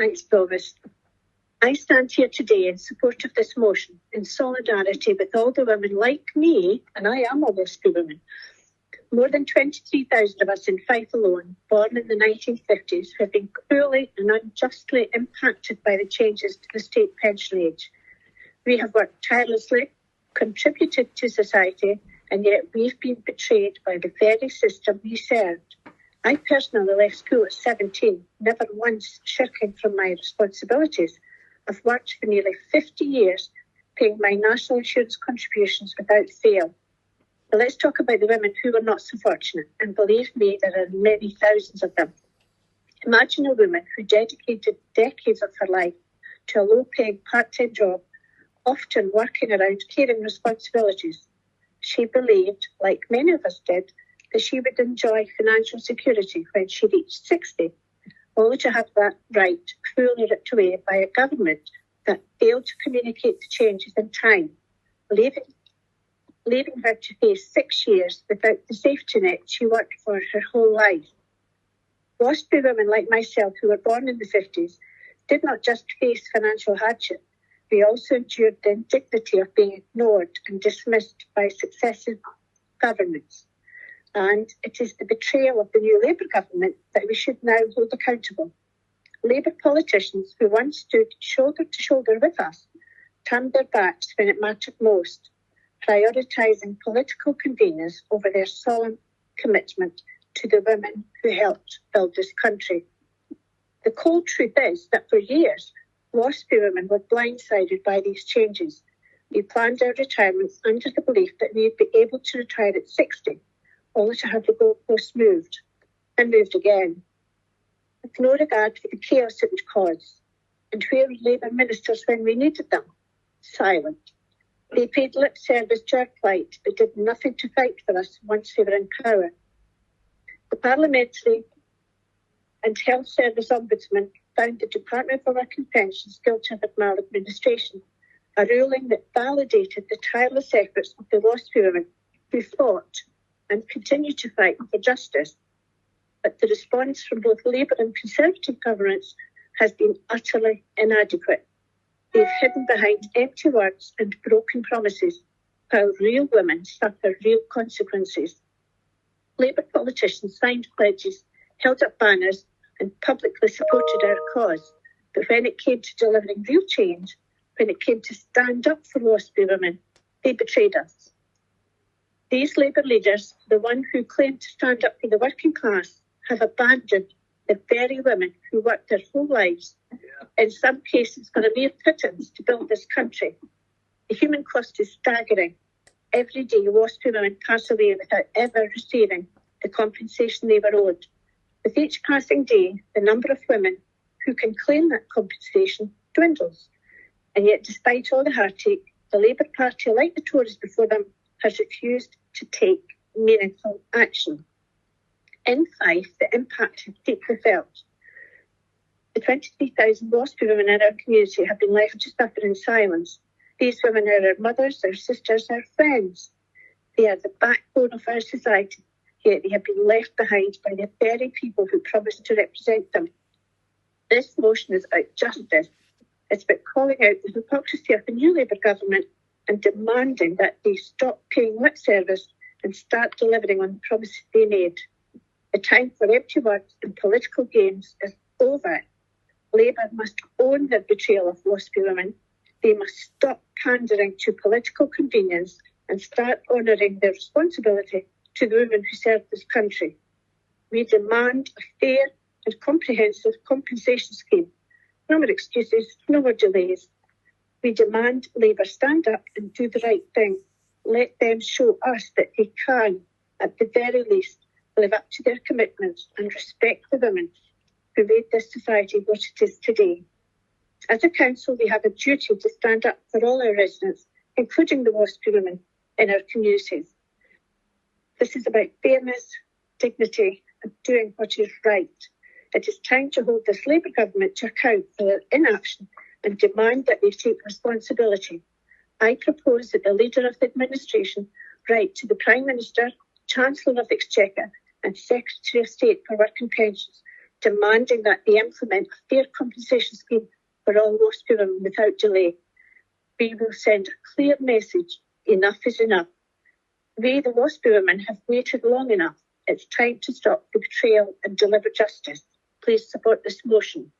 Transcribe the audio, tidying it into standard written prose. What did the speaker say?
Thanks, Thomas. I stand here today in support of this motion, in solidarity with all the women like me, and I am a WASPI woman. More than 23,000 of us in Fife alone, born in the 1950s, have been cruelly and unjustly impacted by the changes to the state pension age. We have worked tirelessly, contributed to society, and yet we've been betrayed by the very system we served. I personally left school at 17, never once shirking from my responsibilities. I've worked for nearly 50 years, paying my national insurance contributions without fail. But let's talk about the women who were not so fortunate, and believe me, there are many thousands of them. Imagine a woman who dedicated decades of her life to a low-paying part-time job, often working around caring responsibilities. She believed, like many of us did, that she would enjoy financial security when she reached 60, only to have that right cruelly ripped away by a government that failed to communicate the changes in time, leaving her to face 6 years without the safety net she worked for her whole life. WASPI women like myself, who were born in the 50s, did not just face financial hardship, we also endured the indignity of being ignored and dismissed by successive governments. And it is the betrayal of the new Labour government that we should now hold accountable. Labour politicians who once stood shoulder to shoulder with us turned their backs when it mattered most, prioritising political convenience over their solemn commitment to the women who helped build this country. The cold truth is that for years, WASPI women were blindsided by these changes. We planned our retirements under the belief that we'd be able to retire at 60, only to have the goalposts moved, and moved again, with no regard for the chaos it would cause. And where were Labour ministers when we needed them? Silent. They paid lip service to our plight, but did nothing to fight for us once they were in power. The Parliamentary and Health Service Ombudsman found the Department for Work and Pensions guilty of maladministration, a ruling that validated the tireless efforts of the WASPI women who fought and continue to fight for justice. But the response from both Labour and Conservative governments has been utterly inadequate. They've hidden behind empty words and broken promises, while real women suffer real consequences. Labour politicians signed pledges, held up banners, and publicly supported our cause. But when it came to delivering real change, when it came to stand up for WASPI women, they betrayed us. These Labour leaders, the one who claimed to stand up for the working class, have abandoned the very women who worked their whole lives, in some cases for a mere pittance, to build this country. The human cost is staggering. Every day, WASPI women pass away without ever receiving the compensation they were owed. With each passing day, the number of women who can claim that compensation dwindles. And yet, despite all the heartache, the Labour Party, like the Tories before them, has refused to take meaningful action. In Fife, the impact is deeply felt. The 23,000 WASPI women in our community have been left to suffer in silence. These women are our mothers, our sisters, our friends. They are the backbone of our society, yet they have been left behind by the very people who promised to represent them. This motion is about justice. It's about calling out the hypocrisy of the new Labour government and demanding that they stop paying lip service and start delivering on the promises they made. The time for empty words and political games is over. Labour must own their betrayal of WASPI women. They must stop pandering to political convenience and start honouring their responsibility to the women who serve this country. We demand a fair and comprehensive compensation scheme. No more excuses, no more delays. We demand Labour stand up and do the right thing. Let them show us that they can, at the very least, live up to their commitments and respect the women who made this society what it is today. As a council, we have a duty to stand up for all our residents, including the WASPI women in our communities. This is about fairness, dignity, and doing what is right. It is time to hold this Labour government to account for their inaction and demand that they take responsibility. I propose that the Leader of the Administration write to the Prime Minister, Chancellor of the Exchequer and Secretary of State for Work and Pensions, demanding that they implement a fair compensation scheme for all WASPI women without delay. We will send a clear message: enough is enough. We, the WASPI women, have waited long enough. It's time to stop the betrayal and deliver justice. Please support this motion.